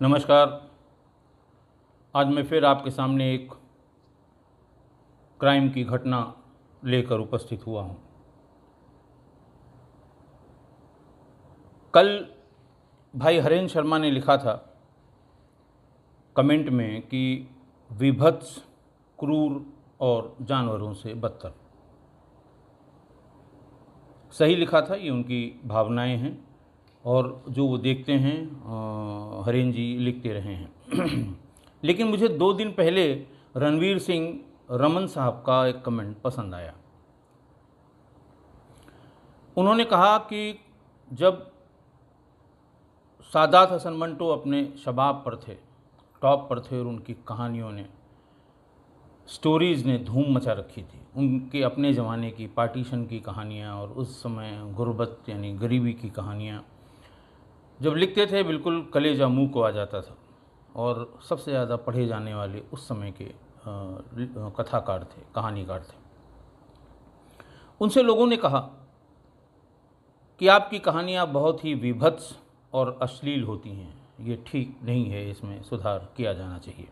नमस्कार। आज मैं फिर आपके सामने एक क्राइम की घटना लेकर उपस्थित हुआ हूँ। कल भाई हरेंद्र शर्मा ने लिखा था कमेंट में कि विभत्स, क्रूर और जानवरों से बदतर। सही लिखा था, ये उनकी भावनाएं हैं और जो वो देखते हैं हरेंद्र जी लिखते रहे हैं। लेकिन मुझे 2 दिन पहले रणवीर सिंह रमन साहब का एक कमेंट पसंद आया। उन्होंने कहा कि जब सादात हसन मंटो अपने शबाब पर थे, टॉप पर थे और उनकी कहानियों ने, स्टोरीज़ ने धूम मचा रखी थी, उनके अपने ज़माने की पार्टीशन की कहानियाँ और उस समय गुर्बत यानी गरीबी की कहानियाँ जब लिखते थे बिल्कुल कलेजा मुँह को आ जाता था। और सबसे ज़्यादा पढ़े जाने वाले उस समय के कथाकार थे, कहानीकार थे। उनसे लोगों ने कहा कि आपकी कहानियाँ बहुत ही विभत्स और अश्लील होती हैं, ये ठीक नहीं है, इसमें सुधार किया जाना चाहिए,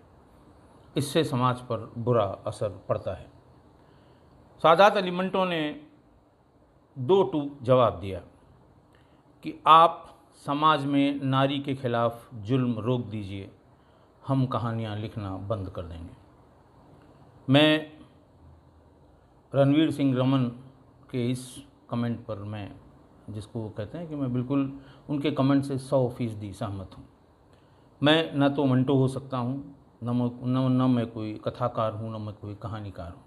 इससे समाज पर बुरा असर पड़ता है। सादात अली मंटो ने 2 टूक जवाब दिया कि आप समाज में नारी के खिलाफ जुल्म रोक दीजिए, हम कहानियाँ लिखना बंद कर देंगे। मैं रणवीर सिंह रमन के इस कमेंट पर मैं, जिसको वो कहते हैं कि मैं बिल्कुल उनके कमेंट से 100% सहमत हूँ। मैं न तो मंटो हो सकता हूँ, न मैं कोई कथाकार हूँ, न मैं कोई कहानीकार हूँ।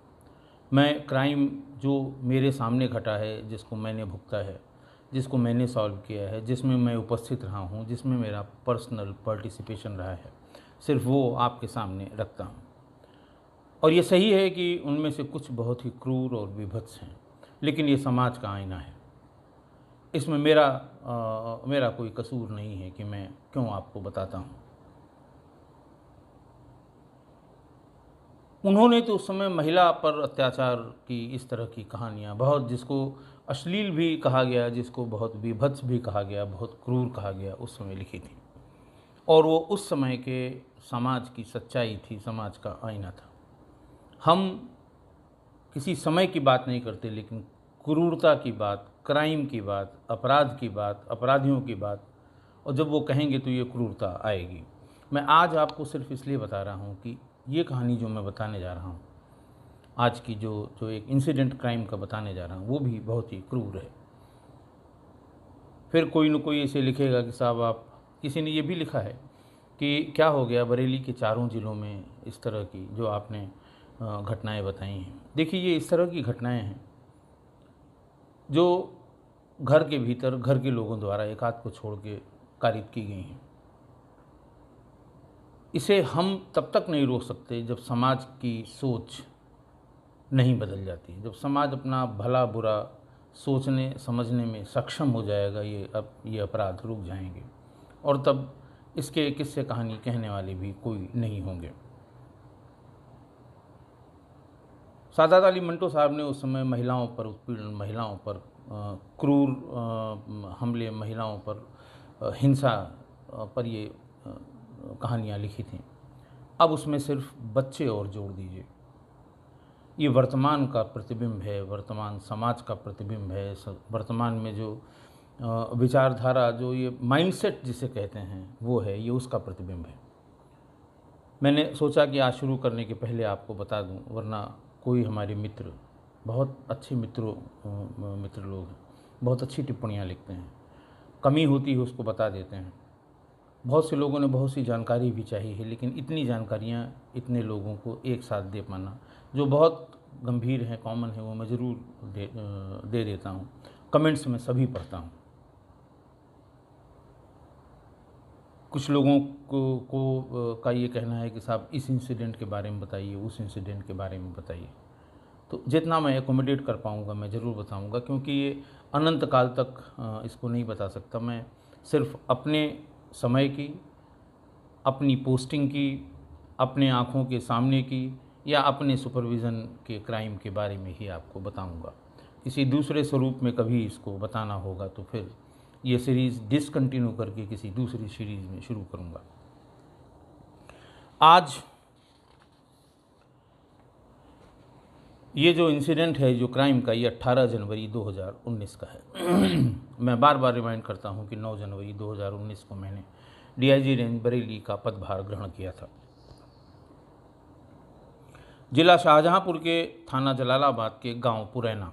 मैं क्राइम जो मेरे सामने घटा है, जिसको मैंने भुगता है, जिसको मैंने सॉल्व किया है, जिसमें मैं उपस्थित रहा हूँ, जिसमें मेरा पर्सनल पार्टिसिपेशन रहा है, सिर्फ वो आपके सामने रखता हूँ। और ये सही है कि उनमें से कुछ बहुत ही क्रूर और विभत्स हैं, लेकिन ये समाज का आईना है। इसमें मेरा कोई कसूर नहीं है कि मैं क्यों आपको बताता हूँ। उन्होंने तो उस समय महिला पर अत्याचार की इस तरह की कहानियाँ बहुत, जिसको अश्लील भी कहा गया, जिसको बहुत विभत्स भी कहा गया, बहुत क्रूर कहा गया, उस समय लिखी थी। और वो उस समय के समाज की सच्चाई थी, समाज का आईना था। हम किसी समय की बात नहीं करते, लेकिन क्रूरता की बात, क्राइम की बात, अपराध की बात, अपराधियों की बात, और जब वो कहेंगे तो ये क्रूरता आएगी। मैं आज आपको सिर्फ इसलिए बता रहा हूँ कि ये कहानी जो मैं बताने जा रहा हूँ, आज की जो एक इंसिडेंट क्राइम का बताने जा रहा हूँ, वो भी बहुत ही क्रूर है। फिर कोई न कोई ऐसे लिखेगा कि साहब आप, किसी ने ये भी लिखा है कि क्या हो गया बरेली के चारों ज़िलों में इस तरह की जो आपने घटनाएं बताई हैं। देखिए, ये इस तरह की घटनाएं हैं जो घर के भीतर घर के लोगों द्वारा एक आध को छोड़ के कारित की गई हैं। इसे हम तब तक नहीं रोक सकते जब समाज की सोच नहीं बदल जाती, जब समाज अपना भला बुरा सोचने समझने में सक्षम हो जाएगा, ये अपराध रुक जाएंगे और तब इसके किस्से कहानी कहने वाले भी कोई नहीं होंगे। सादात अली मंटो साहब ने उस समय महिलाओं पर उत्पीड़न, महिलाओं पर क्रूर हमले, महिलाओं पर हिंसा पर ये कहानियाँ लिखी थीं। अब उसमें सिर्फ बच्चे और जोड़ दीजिए। ये वर्तमान का प्रतिबिंब है, वर्तमान समाज का प्रतिबिंब है, वर्तमान में जो विचारधारा, जो ये माइंडसेट जिसे कहते हैं वो है, ये उसका प्रतिबिंब है। मैंने सोचा कि आज शुरू करने के पहले आपको बता दूं, वरना कोई हमारे मित्र, बहुत अच्छे मित्र लोग हैं, बहुत अच्छी टिप्पणियां लिखते हैं, कमी होती है उसको बता देते हैं। बहुत से लोगों ने बहुत सी जानकारी भी चाहिए है, लेकिन इतनी जानकारियां इतने लोगों को एक साथ दे पाना जो बहुत गंभीर है, कॉमन है, वो मैं ज़रूर दे देता हूँ। कमेंट्स में सभी पढ़ता हूँ। कुछ लोगों का ये कहना है कि साहब इस इंसिडेंट के बारे में बताइए, उस इंसिडेंट के बारे में बताइए। तो जितना मैं एकोमोडेट कर पाऊँगा मैं ज़रूर बताऊँगा, क्योंकि ये अनंत काल तक इसको नहीं बता सकता। मैं सिर्फ अपने समय की, अपनी पोस्टिंग की, अपने आँखों के सामने की या अपने सुपरविज़न के क्राइम के बारे में ही आपको बताऊँगा। किसी दूसरे स्वरूप में कभी इसको बताना होगा तो फिर ये सीरीज़ डिसकंटिन्यू करके किसी दूसरी सीरीज़ में शुरू करूँगा। आज ये जो इंसिडेंट है, जो क्राइम का, ये 18 जनवरी 2019 का है। मैं बार बार रिमाइंड करता हूँ कि 9 जनवरी 2019 को मैंने डीआईजी रेंज बरेली का पदभार ग्रहण किया था। जिला शाहजहांपुर के थाना जलालाबाद के गांव पुरैना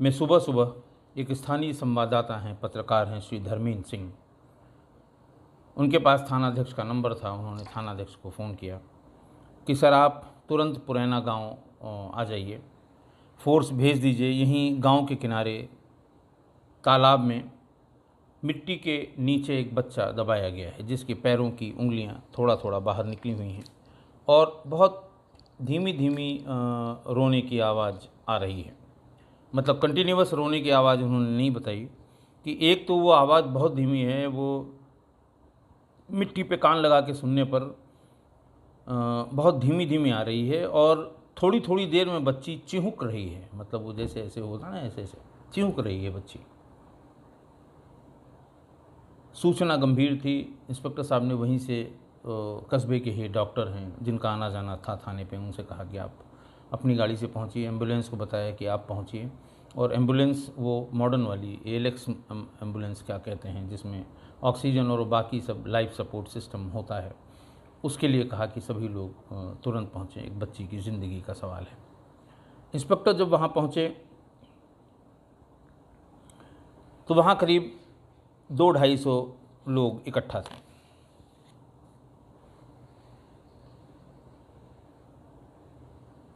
में सुबह सुबह एक स्थानीय संवाददाता हैं, पत्रकार हैं, श्री धर्मेंद्र सिंह, उनके पास थानाध्यक्ष का नंबर था। उन्होंने थानाध्यक्ष को फ़ोन किया कि सर आप तुरंत पुरैना गांव आ जाइए, फोर्स भेज दीजिए। यहीं गांव के किनारे तालाब में मिट्टी के नीचे एक बच्चा दबाया गया है, जिसके पैरों की उंगलियां थोड़ा थोड़ा बाहर निकली हुई हैं और बहुत धीमी धीमी रोने की आवाज़ आ रही है। मतलब कंटिन्यूअस रोने की आवाज़ उन्होंने नहीं बताई कि एक तो वो आवाज़ बहुत धीमी है, वो मिट्टी पे कान लगा के सुनने पर बहुत धीमी धीमी आ रही है, और थोड़ी थोड़ी देर में बच्ची चिहुक रही है। मतलब वो जैसे ऐसे होता ना, ऐसे ऐसे चिहुक रही है बच्ची। सूचना गंभीर थी। इंस्पेक्टर साहब ने वहीं से कस्बे के ही डॉक्टर हैं जिनका आना जाना था थाने पे, उनसे कहा कि आप अपनी गाड़ी से पहुंचिए। एम्बुलेंस को बताया कि आप पहुंचिए, और एम्बुलेंस वो मॉडर्न वाली एएलएक्स एम्बुलेंस क्या कहते हैं, जिसमें ऑक्सीजन और बाकी सब लाइफ सपोर्ट सिस्टम होता है, उसके लिए कहा कि सभी लोग तुरंत पहुँचें, एक बच्ची की ज़िंदगी का सवाल है। इंस्पेक्टर जब वहाँ पहुँचे तो वहाँ करीब 200-250 लोग इकट्ठा थे।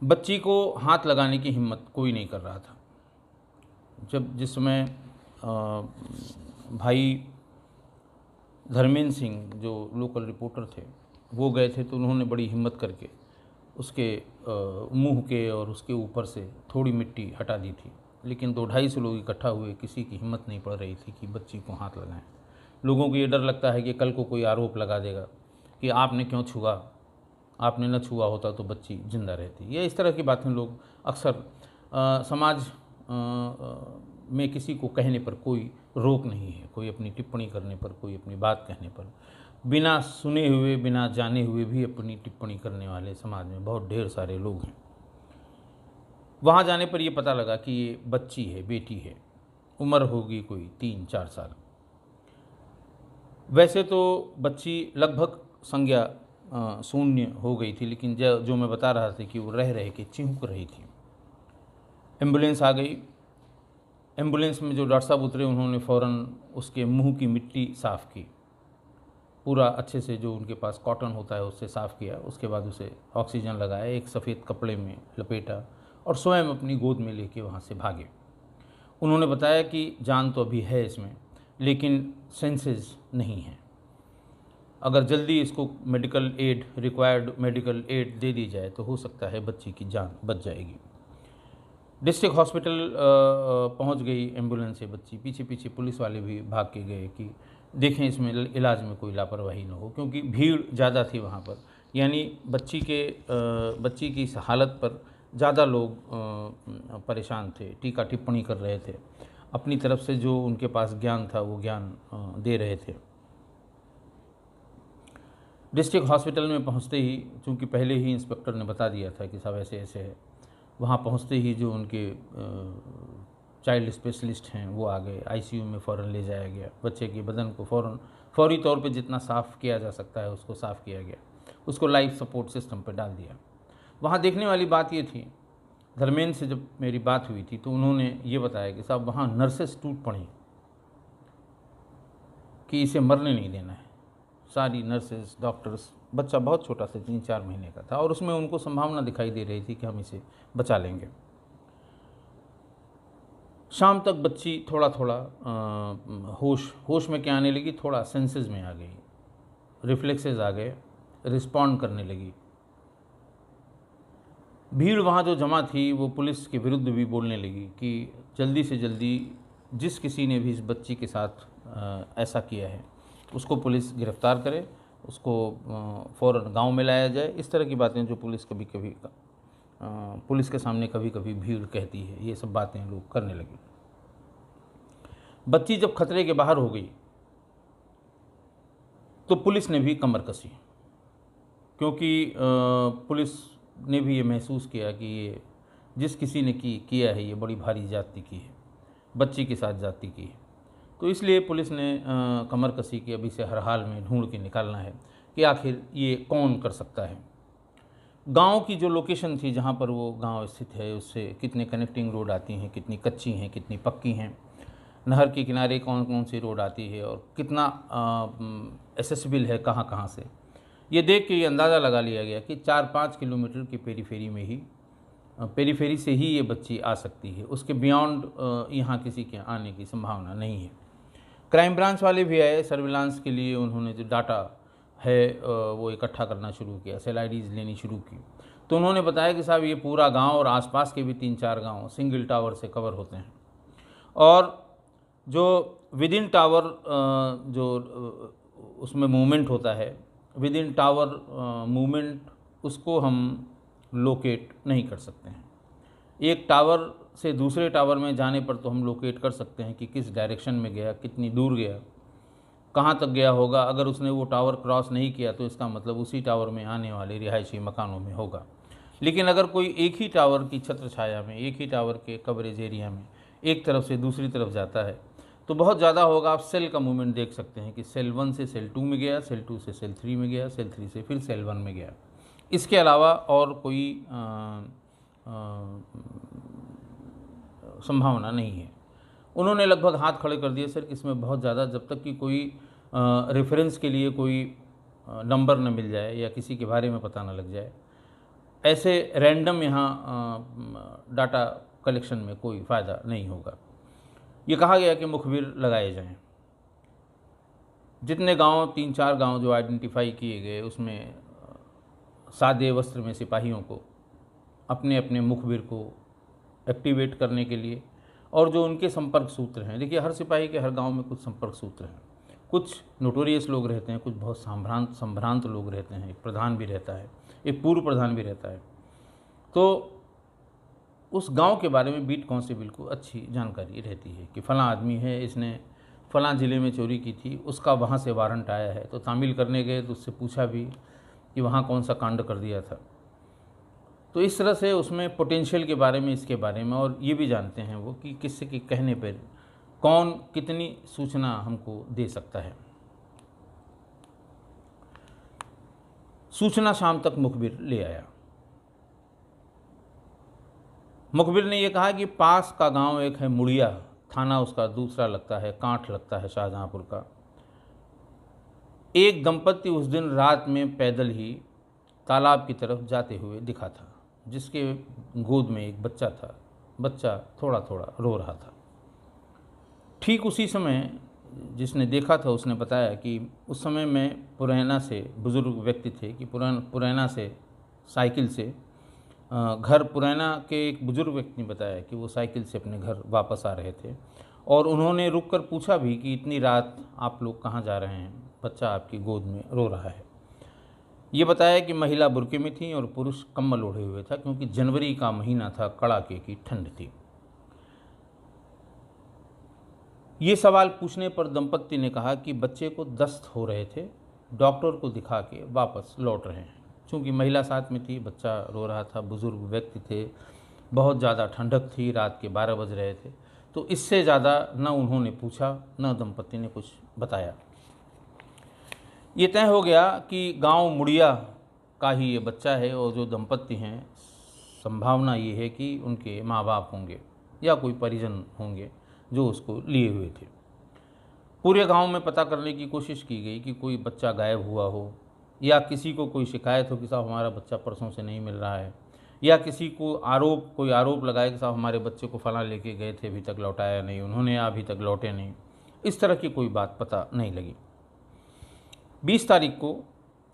बच्ची को हाथ लगाने की हिम्मत कोई नहीं कर रहा था। जिस समय भाई धर्मेंद्र सिंह जो लोकल रिपोर्टर थे वो गए थे, तो उन्होंने बड़ी हिम्मत करके उसके मुंह के और उसके ऊपर से थोड़ी मिट्टी हटा दी थी। लेकिन 200-250 लोग इकट्ठा हुए, किसी की हिम्मत नहीं पड़ रही थी कि बच्ची को हाथ लगाएं। लोगों को ये डर लगता है कि कल को कोई आरोप लगा देगा कि आपने क्यों छुआ, आपने न छुआ होता तो बच्ची जिंदा रहती। ये इस तरह की बातें लोग अक्सर समाज में किसी को कहने पर कोई रोक नहीं है, कोई अपनी टिप्पणी करने पर, कोई अपनी बात कहने पर, बिना सुने हुए, बिना जाने हुए भी अपनी टिप्पणी करने वाले समाज में बहुत ढेर सारे लोग हैं। वहाँ जाने पर यह पता लगा कि ये बच्ची है, बेटी है, उम्र होगी कोई 3-4 साल। वैसे तो बच्ची लगभग संज्ञा शून्य हो गई थी, लेकिन जो मैं बता रहा था कि वो रह रहे के चिहुक रही थी। एम्बुलेंस आ गई। एम्बुलेंस में जो डॉक्टर साहब उतरे, उन्होंने फ़ौरन उसके मुंह की मिट्टी साफ़ की, पूरा अच्छे से जो उनके पास कॉटन होता है उससे साफ़ किया। उसके बाद उसे ऑक्सीजन लगाया, एक सफ़ेद कपड़े में लपेटा और स्वयं अपनी गोद में लेके वहाँ से भागे। उन्होंने बताया कि जान तो अभी है इसमें, लेकिन सेंसेस नहीं है। अगर जल्दी इसको medical aid, required medical aid दे दी जाए तो हो सकता है बच्ची की जान बच जाएगी। डिस्ट्रिक्ट हॉस्पिटल पहुंच गई एम्बुलेंस से बच्ची। पीछे पीछे पुलिस वाले भी भाग के गए कि देखें इसमें इलाज में कोई लापरवाही न हो, क्योंकि भीड़ ज़्यादा थी वहाँ पर। यानी बच्ची की इस हालत पर ज़्यादा लोग परेशान थे, टीका टिप्पणी कर रहे थे, अपनी तरफ से जो उनके पास ज्ञान था वो ज्ञान दे रहे थे। डिस्ट्रिक्ट हॉस्पिटल में पहुंचते ही, चूँकि पहले ही इंस्पेक्टर ने बता दिया था कि साहब ऐसे ऐसे है, वहाँ पहुँचते ही जो उनके चाइल्ड स्पेशलिस्ट हैं वो आ गए। आईसीयू में फ़ौरन ले जाया गया। बच्चे के बदन को फौरी तौर पे जितना साफ़ किया जा सकता है उसको साफ़ किया गया, उसको लाइफ सपोर्ट सिस्टम पे डाल दिया। वहाँ देखने वाली बात ये थी, धर्मेंद्र से जब मेरी बात हुई थी तो उन्होंने ये बताया कि साहब वहाँ नर्सेस टूट पड़ी कि इसे मरने नहीं देना है। सारी नर्सेस, डॉक्टर्स, बच्चा बहुत छोटा सा 3-4 महीने का था और उसमें उनको संभावना दिखाई दे रही थी कि हम इसे बचा लेंगे। शाम तक बच्ची थोड़ा थोड़ा होश में क्या आने लगी, थोड़ा सेंसेस में आ गई, रिफ्लेक्सेस आ गए, रिस्पॉन्ड करने लगी। भीड़ वहाँ जो जमा थी वो पुलिस के विरुद्ध भी बोलने लगी कि जल्दी से जल्दी जिस किसी ने भी इस बच्ची के साथ ऐसा किया है उसको पुलिस गिरफ्तार करे, उसको फ़ौरन गांव में लाया जाए। इस तरह की बातें जो पुलिस कभी कभी पुलिस के सामने कभी कभी भीड़ कहती है, ये सब बातें लोग करने लगे। बच्ची जब खतरे के बाहर हो गई तो पुलिस ने भी कमर कसी। क्योंकि पुलिस ने भी ये महसूस किया कि ये जिस किसी ने किया है ये बड़ी भारी जाति की है, बच्ची के साथ जाति की है। तो इसलिए पुलिस ने कमर कसी कि अभी से हर हाल में ढूंढ के निकालना है कि आखिर ये कौन कर सकता है। गांव की जो लोकेशन थी जहां पर वो गांव स्थित है, उससे कितने कनेक्टिंग रोड आती हैं, कितनी कच्ची हैं, कितनी पक्की हैं, नहर के किनारे कौन कौन सी रोड आती है और कितना एसेसिबल है कहाँ कहाँ से, ये देख के ये अंदाज़ा लगा लिया गया कि 4-5 किलोमीटर की पेरीफेरी से ही ये बच्ची आ सकती है, उसके बियॉन्ड यहाँ किसी के आने की संभावना नहीं है। क्राइम ब्रांच वाले भी आए सर्विलांस के लिए, उन्होंने जो डाटा है वो इकट्ठा करना शुरू किया, सेल आईडीज़ लेनी शुरू की। तो उन्होंने बताया कि साहब ये पूरा गांव और आसपास के भी 3-4 गांव सिंगल टावर से कवर होते हैं, और जो विद इन टावर जो उसमें मूवमेंट होता है, विद इन टावर मूवमेंट, उसको हम लोकेट नहीं कर सकते हैं। एक टावर से दूसरे टावर में जाने पर तो हम लोकेट कर सकते हैं कि किस डायरेक्शन में गया, कितनी दूर गया, कहाँ तक गया होगा। अगर उसने वो टावर क्रॉस नहीं किया तो इसका मतलब उसी टावर में आने वाले रिहायशी मकानों में होगा। लेकिन अगर कोई एक ही टावर की छत्र छाया में, एक ही टावर के कवरेज एरिया में एक तरफ से दूसरी तरफ जाता है तो बहुत ज़्यादा होगा। आप सेल का मूवमेंट देख सकते हैं कि सेल 1 से सेल 2 में गया, सेल 2 से सेल 3 में गया, सेल 3 से फिर सेल 1 में गया। इसके अलावा और कोई संभावना नहीं है। उन्होंने लगभग हाथ खड़े कर दिए सर कि इसमें बहुत ज़्यादा, जब तक कि कोई रेफरेंस के लिए कोई नंबर न मिल जाए या किसी के बारे में पता न लग जाए, ऐसे रैंडम यहाँ डाटा कलेक्शन में कोई फ़ायदा नहीं होगा। ये कहा गया कि मुखबिर लगाए जाएं। जितने गांव, 3-4 गांव जो आइडेंटिफाई किए गए, उसमें सादे वस्त्र में सिपाहियों को अपने अपने मुखबिर को एक्टिवेट करने के लिए, और जो उनके संपर्क सूत्र हैं, देखिए हर सिपाही के हर गांव में कुछ संपर्क सूत्र हैं, कुछ नोटोरियस लोग रहते हैं, कुछ बहुत संभ्रांत लोग रहते हैं, एक प्रधान भी रहता है, एक पूर्व प्रधान भी रहता है। तो उस गांव के बारे में बीट कांस्टेबल को अच्छी जानकारी रहती है कि फ़लाँ आदमी है, इसने फ़लाँ ज़िले में चोरी की थी, उसका वहाँ से वारंट आया है। तो तामील करने गए तो उससे पूछा भी कि वहाँ कौन सा कांड कर दिया था। तो इस तरह से उसमें पोटेंशियल के बारे में, इसके बारे में, और ये भी जानते हैं वो कि किसी के कहने पर कौन कितनी सूचना हमको दे सकता है। सूचना शाम तक मुखबिर ले आया। मुखबिर ने यह कहा कि पास का गांव एक है मुड़िया, थाना उसका दूसरा लगता है कांठ, लगता है शाहजहांपुर का। एक दंपत्ति उस दिन रात में पैदल ही तालाब की तरफ जाते हुए दिखा था, जिसके गोद में एक बच्चा था। बच्चा थोड़ा थोड़ा रो रहा था। ठीक उसी समय जिसने देखा था उसने बताया कि उस समय में पुरैना से बुज़ुर्ग व्यक्ति थे कि पुरैना से साइकिल से घर, पुरैना के एक बुज़ुर्ग व्यक्ति ने बताया कि वो साइकिल से अपने घर वापस आ रहे थे, और उन्होंने रुककर पूछा भी कि इतनी रात आप लोग कहाँ जा रहे हैं, बच्चा आपकी गोद में रो रहा है। ये बताया कि महिला बुर्के में थी और पुरुष कम्बल ओढ़े हुए था, क्योंकि जनवरी का महीना था, कड़ाके की ठंड थी। ये सवाल पूछने पर दंपत्ति ने कहा कि बच्चे को दस्त हो रहे थे, डॉक्टर को दिखा के वापस लौट रहे हैं। चूँकि महिला साथ में थी, बच्चा रो रहा था, बुज़ुर्ग व्यक्ति थे, बहुत ज़्यादा ठंडक थी, रात के 12 बज रहे थे, तो इससे ज़्यादा न उन्होंने पूछा, न दंपत्ति ने कुछ बताया। ये तय हो गया कि गांव मुड़िया का ही ये बच्चा है, और जो दंपत्ति हैं, संभावना ये है कि उनके माँ बाप होंगे या कोई परिजन होंगे जो उसको लिए हुए थे। पूरे गांव में पता करने की कोशिश की गई कि कोई बच्चा गायब हुआ हो, या किसी को कोई शिकायत हो कि साहब हमारा बच्चा परसों से नहीं मिल रहा है, या किसी को कोई आरोप लगाए कि साहब हमारे बच्चे को फलां लेके गए थे, अभी तक लौटाया नहीं, उन्होंने अभी तक लौटे नहीं। इस तरह की कोई बात पता नहीं लगी। 20 तारीख को,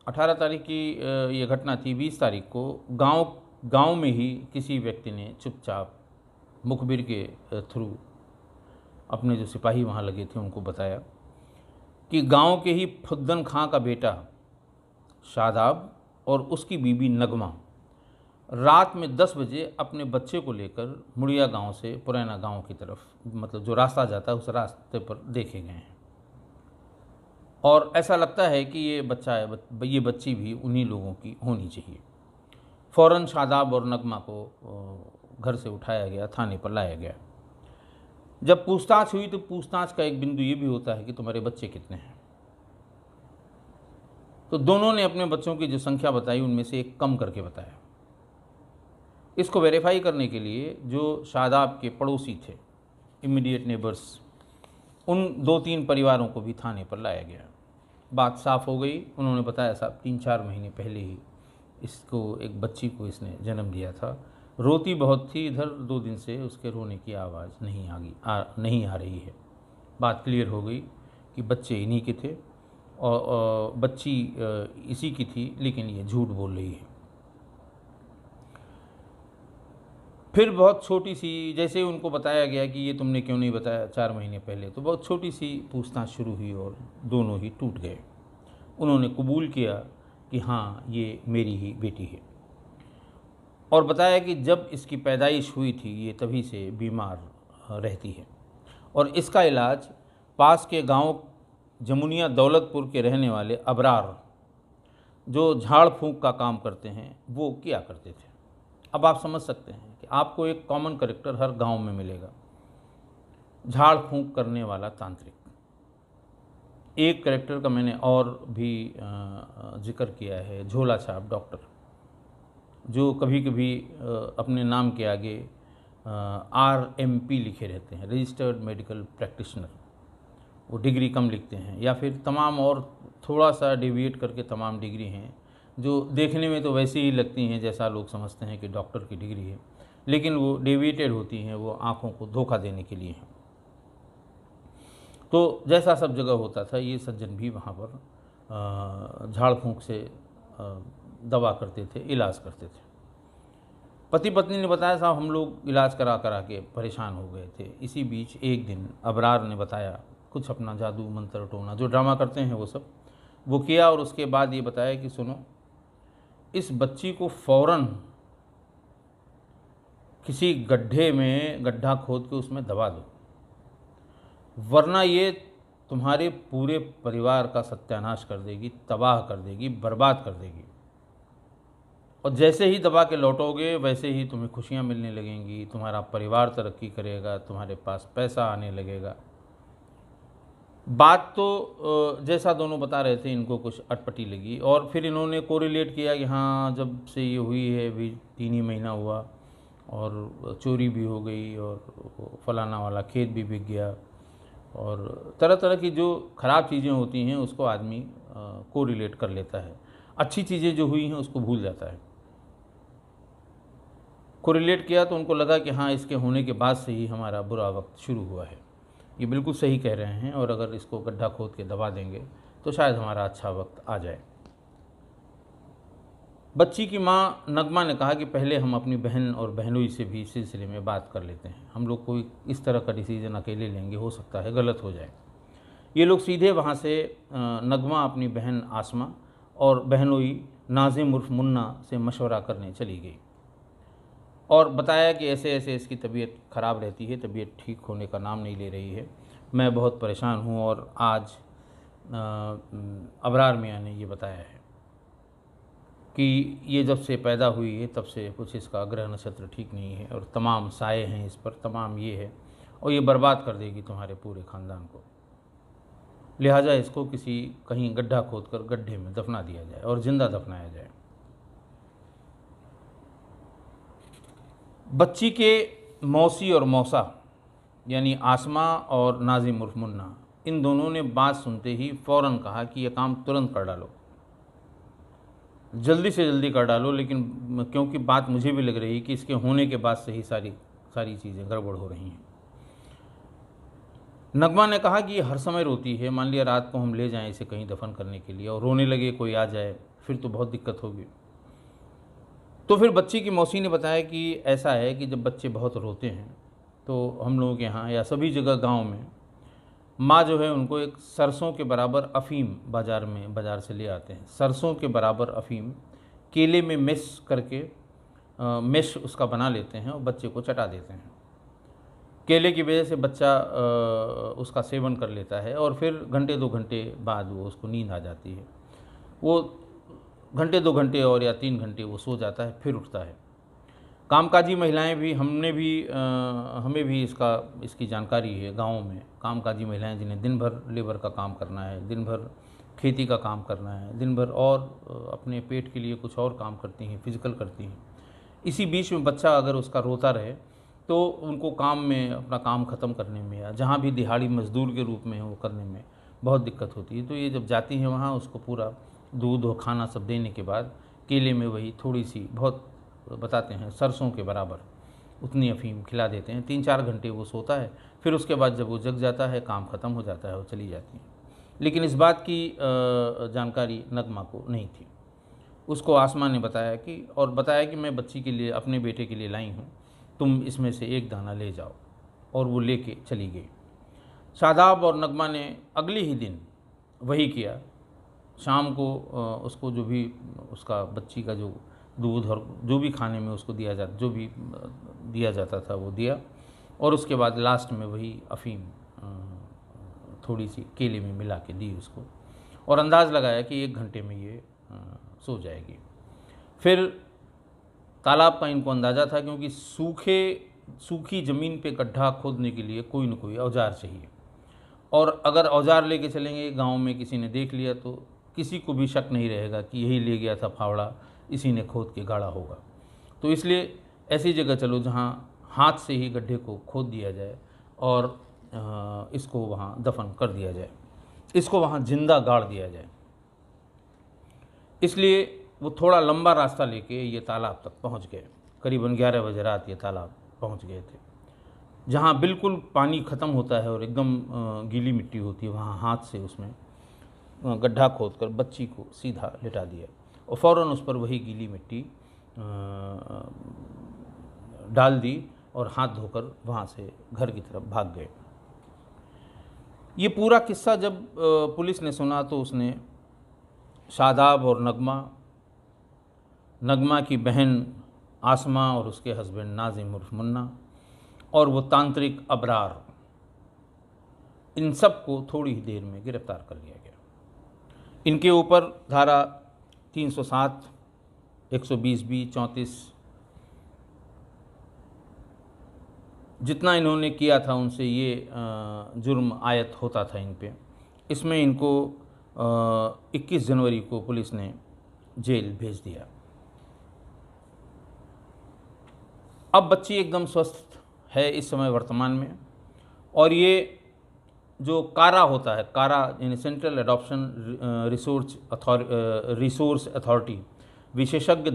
18 तारीख की ये घटना थी, 20 तारीख को गांव में ही किसी व्यक्ति ने चुपचाप मुखबिर के थ्रू अपने जो सिपाही वहाँ लगे थे उनको बताया कि गांव के ही फुद्दन खां का बेटा शादाब और उसकी बीबी नगमा रात में 10 बजे अपने बच्चे को लेकर मुड़िया गांव से पुरैना गांव की तरफ, मतलब जो रास्ता जाता है उस रास्ते पर देखे गए हैं। और ऐसा लगता है कि ये बच्चा है, ये बच्ची भी उन्हीं लोगों की होनी चाहिए। फ़ौरन शादाब और नगमा को घर से उठाया गया, थाने पर लाया गया। जब पूछताछ हुई तो पूछताछ का एक बिंदु ये भी होता है कि तुम्हारे बच्चे कितने हैं। तो दोनों ने अपने बच्चों की जो संख्या बताई उनमें से एक कम करके बताया। इसको वेरीफाई करने के लिए जो शादाब के पड़ोसी थे, इमीडिएट नेबर्स, उन 2-3 परिवारों को भी थाने पर लाया गया। बात साफ़ हो गई। उन्होंने बताया साहब 3-4 महीने पहले ही इसको एक बच्ची को इसने जन्म दिया था, रोती बहुत थी, इधर 2 दिन से उसके रोने की आवाज़ नहीं आ रही है। बात क्लियर हो गई कि बच्चे इन्हीं के थे और बच्ची इसी की थी, लेकिन ये झूठ बोल रही है। फिर बहुत छोटी सी, जैसे उनको बताया गया कि ये तुमने क्यों नहीं बताया 4 महीने पहले, तो बहुत छोटी सी पूछताछ शुरू हुई और दोनों ही टूट गए। उन्होंने कबूल किया कि हाँ ये मेरी ही बेटी है, और बताया कि जब इसकी पैदाइश हुई थी ये तभी से बीमार रहती है और इसका इलाज पास के गांव जमुनिया दौलतपुर के रहने वाले अबरार, जो झाड़ फूंक का काम करते हैं, वो किया करते थे। अब आप समझ सकते हैं कि आपको एक कॉमन कैरेक्टर हर गांव में मिलेगा, झाड़ फूंक करने वाला तांत्रिक। एक कैरेक्टर का मैंने और भी जिक्र किया है, झोला छाप डॉक्टर, जो कभी कभी अपने नाम के आगे RMP लिखे रहते हैं, रजिस्टर्ड मेडिकल प्रैक्टिशनर। वो डिग्री कम लिखते हैं, या फिर तमाम और थोड़ा सा डेविएट करके तमाम डिग्री हैं जो देखने में तो वैसे ही लगती हैं जैसा लोग समझते हैं कि डॉक्टर की डिग्री है, लेकिन वो डेविएटेड होती हैं, वो आँखों को धोखा देने के लिए हैं। तो जैसा सब जगह होता था, ये सज्जन भी वहाँ पर झाड़ फूंक से दवा करते थे, इलाज करते थे। पति पत्नी ने बताया साहब हम लोग इलाज करा करा के परेशान हो गए थे। इसी बीच एक दिन अबरार ने बताया कुछ अपना जादू मंत्र टोना जो ड्रामा करते हैं वो सब वो किया, और उसके बाद ये बताया कि सुनो, इस बच्ची को फ़ौरन किसी गड्ढे में गड्ढा खोद के उसमें दबा दो, वरना ये तुम्हारे पूरे परिवार का सत्यानाश कर देगी, तबाह कर देगी, बर्बाद कर देगी। और जैसे ही दबा के लौटोगे वैसे ही तुम्हें खुशियाँ मिलने लगेंगी, तुम्हारा परिवार तरक्की करेगा, तुम्हारे पास पैसा आने लगेगा। बात तो जैसा दोनों बता रहे थे इनको कुछ अटपटी लगी, और फिर इन्होंने कोरिलेट किया कि हाँ जब से ये हुई है अभी 3 ही महीना हुआ और चोरी भी हो गई और फलाना वाला खेत भी बिक गया, और तरह तरह की जो ख़राब चीज़ें होती हैं उसको आदमी कोरिलेट कर लेता है, अच्छी चीज़ें जो हुई हैं उसको भूल जाता है। कोरिलेट किया तो उनको लगा कि हाँ इसके होने के बाद से ही हमारा बुरा वक्त शुरू हुआ है। ये बिल्कुल सही कह रहे हैं, और अगर इसको गड्ढा खोद के दबा देंगे तो शायद हमारा अच्छा वक्त आ जाए। बच्ची की माँ नगमा ने कहा कि पहले हम अपनी बहन और बहनोई से भी इस सिलसिले में बात कर लेते हैं, हम लोग कोई इस तरह का डिसीजन अकेले लेंगे हो सकता है गलत हो जाए। ये लोग सीधे वहाँ से नगमा अपनी बहन आसमा और बहनोई नाज़िम उर्फ मुन्ना से मशवरा करने चली गई और बताया कि ऐसे ऐसे इसकी तबीयत ख़राब रहती है, तबीयत ठीक होने का नाम नहीं ले रही है, मैं बहुत परेशान हूँ। और आज अबरार मियाँ ने ये बताया है कि ये जब से पैदा हुई है तब से कुछ इसका ग्रह नक्षत्र ठीक नहीं है और तमाम साए हैं इस पर, तमाम ये है, और ये बर्बाद कर देगी तुम्हारे पूरे ख़ानदान को, लिहाजा इसको किसी कहीं गड्ढा खोदकर गड्ढे में दफना दिया जाए और ज़िंदा दफनाया जाए। बच्ची के मौसी और मौसा यानी आसमा और नाज़िम उर्फ मुन्ना, इन दोनों ने बात सुनते ही फ़ौरन कहा कि यह काम तुरंत कर डालो, जल्दी से जल्दी कर डालो, लेकिन क्योंकि बात मुझे भी लग रही कि इसके होने के बाद से ही सारी चीज़ें गड़बड़ हो रही हैं। नगमा ने कहा कि ये हर समय रोती है, मान लिया रात को हम ले जाएं इसे कहीं दफन करने के लिए और रोने लगे, कोई आ जाए फिर तो बहुत दिक्कत होगी। तो फिर बच्ची की मौसी ने बताया कि ऐसा है कि जब बच्चे बहुत रोते हैं तो हम लोगों के यहाँ या सभी जगह गांव में माँ जो है उनको एक सरसों के बराबर अफ़ीम बाज़ार से ले आते हैं, सरसों के बराबर अफ़ीम केले में मिक्स करके मेश उसका बना लेते हैं और बच्चे को चटा देते हैं। केले की वजह से बच्चा उसका सेवन कर लेता है और फिर घंटे 2 घंटे बाद वो उसको नींद आ जाती है। वो घंटे 2 घंटे और या 3 घंटे वो सो जाता है, फिर उठता है। कामकाजी महिलाएं भी हमें भी इसकी जानकारी है। गाँव में कामकाजी महिलाएं जिन्हें दिन भर लेबर का काम करना है, दिन भर खेती का काम करना है, दिन भर और अपने पेट के लिए कुछ और काम करती हैं, फिजिकल करती हैं। इसी बीच में बच्चा अगर उसका रोता रहे तो उनको काम में अपना काम ख़त्म करने में या जहाँ भी दिहाड़ी मजदूर के रूप में वो करने में बहुत दिक्कत होती है। तो ये जब जाती हैं वहाँ, उसको पूरा दूध और खाना सब देने के बाद केले में वही थोड़ी सी, बहुत बताते हैं सरसों के बराबर उतनी अफ़ीम खिला देते हैं। 3-4 घंटे वो सोता है, फिर उसके बाद जब वो जग जाता है, काम ख़त्म हो जाता है, वो चली जाती है। लेकिन इस बात की जानकारी नगमा को नहीं थी। उसको आसमा ने बताया कि मैं बच्ची के लिए, अपने बेटे के लिए लाई हूँ, तुम इसमें से एक दाना ले जाओ। और वो लेके चली गई। शादाब और नगमा ने अगले ही दिन वही किया। शाम को उसको जो भी उसका बच्ची का जो दूध और जो भी खाने में उसको जो भी दिया जाता था वो दिया। और उसके बाद लास्ट में वही अफ़ीम थोड़ी सी केले में मिला के दी उसको और अंदाज़ लगाया कि 1 घंटे में ये सो जाएगी। फिर तालाब का इनको अंदाज़ा था, क्योंकि सूखी ज़मीन पे गड्ढा खोदने के लिए कोई न कोई औजार चाहिए, और अगर औजार लेके चलेंगे, गांव में किसी ने देख लिया तो किसी को भी शक नहीं रहेगा कि यही ले गया था फावड़ा, इसी ने खोद के गाड़ा होगा। तो इसलिए ऐसी जगह चलो जहां हाथ से ही गड्ढे को खोद दिया जाए और इसको वहाँ दफन कर दिया जाए, इसको वहाँ जिंदा गाड़ दिया जाए। इसलिए वो थोड़ा लंबा रास्ता लेके ये तालाब तक पहुँच गए। करीबन 11 बजे रात ये तालाब पहुँच गए थे, जहाँ बिल्कुल पानी ख़त्म होता है और एकदम गीली मिट्टी होती है। वहाँ हाथ से उसमें गड्ढा खोदकर बच्ची को सीधा लिटा दिया और फ़ौरन उस पर वही गीली मिट्टी डाल दी और हाथ धोकर वहाँ से घर की तरफ भाग गए। ये पूरा किस्सा जब पुलिस ने सुना तो उसने शादाब और नगमा की बहन आसमा और उसके हस्बैंड नाजिम उर्फ मुन्ना और वो तांत्रिक अबरार, इन सब को थोड़ी ही देर में गिरफ्तार कर लिया गया। इनके ऊपर धारा 307, 120B, 34 जितना इन्होंने किया था उनसे ये जुर्म आयत होता था इन पे। इसमें इनको 21 जनवरी को पुलिस ने जेल भेज दिया। अब बच्ची एकदम स्वस्थ है इस समय वर्तमान में, और ये जो कारा होता है, कारा यानी सेंट्रल एडॉप्शन रिसोर्स अथॉरिटी, विशेषज्ञ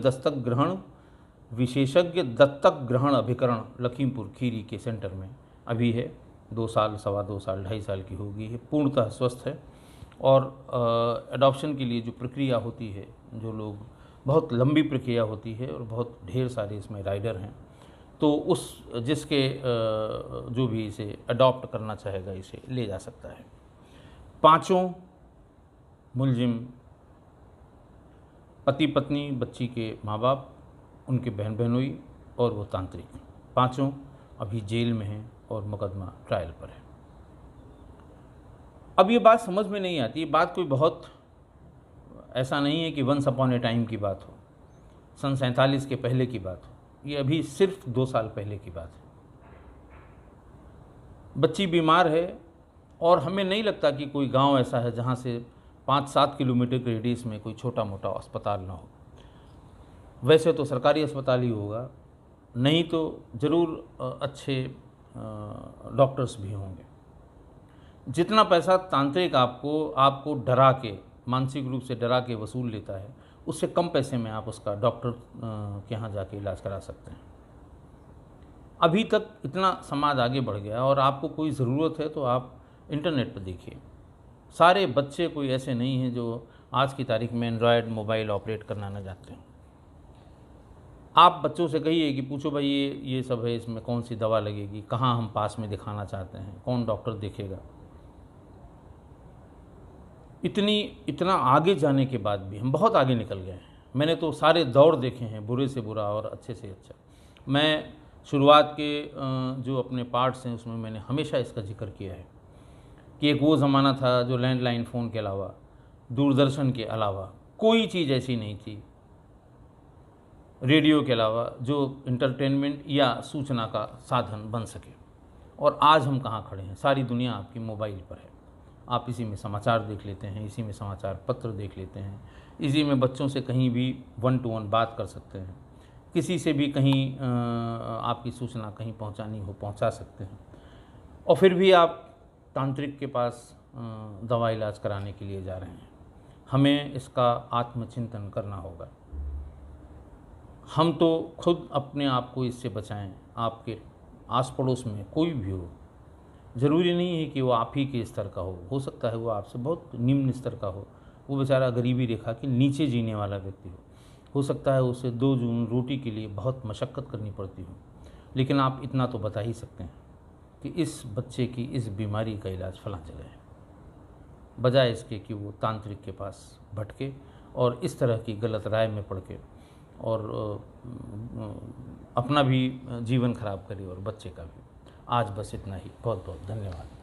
दत्तक ग्रहण अभिकरण लखीमपुर खीरी के सेंटर में अभी है। 2 साल, सवा 2 साल, 2.5 साल की होगी है, पूर्णतः स्वस्थ है। और एडॉप्शन के लिए जो प्रक्रिया होती है, जो लोग, बहुत लंबी प्रक्रिया होती है और बहुत ढेर सारे इसमें राइडर हैं, तो जिसके जो भी इसे अडॉप्ट करना चाहेगा इसे ले जा सकता है। 5 मुलजिम, पति पत्नी, बच्ची के माँ बाप, उनके बहन बहनोई और वो तांत्रिक, 5 अभी जेल में हैं और मुकदमा ट्रायल पर है। अब ये बात समझ में नहीं आती। ये बात कोई बहुत ऐसा नहीं है कि वंस अपॉन ए टाइम की बात हो, सन 47 के पहले की बात हो। ये अभी सिर्फ 2 साल पहले की बात है। बच्ची बीमार है और हमें नहीं लगता कि कोई गांव ऐसा है जहां से 5-7 किलोमीटर के रेडियस में कोई छोटा मोटा अस्पताल ना हो। वैसे तो सरकारी अस्पताल ही होगा, नहीं तो ज़रूर अच्छे डॉक्टर्स भी होंगे। जितना पैसा तांत्रिक आपको डरा के, मानसिक रूप से डरा के वसूल लेता है, उससे कम पैसे में आप उसका डॉक्टर के यहाँ जाके इलाज करा सकते हैं। अभी तक इतना समाज आगे बढ़ गया, और आपको कोई ज़रूरत है तो आप इंटरनेट पर देखिए। सारे बच्चे कोई ऐसे नहीं हैं जो आज की तारीख में एंड्रॉयड मोबाइल ऑपरेट करना न जानते हैं। आप बच्चों से कहिए कि पूछो भाई ये सब है, इसमें कौन सी दवा लगेगी, कहाँ हम पास में दिखाना चाहते हैं, कौन डॉक्टर देखेगा। इतना आगे जाने के बाद भी हम बहुत आगे निकल गए हैं। मैंने तो सारे दौर देखे हैं, बुरे से बुरा और अच्छे से अच्छा। मैं शुरुआत के जो अपने पार्ट्स हैं उसमें मैंने हमेशा इसका जिक्र किया है कि एक वो ज़माना था जो लैंडलाइन फ़ोन के अलावा, दूरदर्शन के अलावा कोई चीज़ ऐसी नहीं थी, रेडियो के अलावा, जो इंटरटेनमेंट या सूचना का साधन बन सके। और आज हम कहाँ खड़े हैं, सारी दुनिया आपकी मोबाइल पर है। आप इसी में समाचार देख लेते हैं, इसी में समाचार पत्र देख लेते हैं, इसी में बच्चों से कहीं भी 1 to 1 बात कर सकते हैं, किसी से भी कहीं आपकी सूचना कहीं पहुंचानी हो पहुंचा सकते हैं। और फिर भी आप तांत्रिक के पास दवा इलाज कराने के लिए जा रहे हैं। हमें इसका आत्मचिंतन करना होगा। हम तो खुद अपने आप को इससे बचाएं। आपके आस पड़ोस में कोई भी हो, ज़रूरी नहीं है कि वो आप ही के स्तर का हो सकता है वो आपसे बहुत निम्न स्तर का वो बेचारा गरीबी रेखा के नीचे जीने वाला व्यक्ति हो सकता है उसे 2 जून रोटी के लिए बहुत मशक्क़त करनी पड़ती हो, लेकिन आप इतना तो बता ही सकते हैं कि इस बच्चे की इस बीमारी का इलाज फलां जगह है, बजाय इसके कि वो तांत्रिक के पास भटके और इस तरह की गलत राय में पड़ के और अपना भी जीवन खराब करे और बच्चे का भी। आज बस इतना ही। बहुत बहुत धन्यवाद।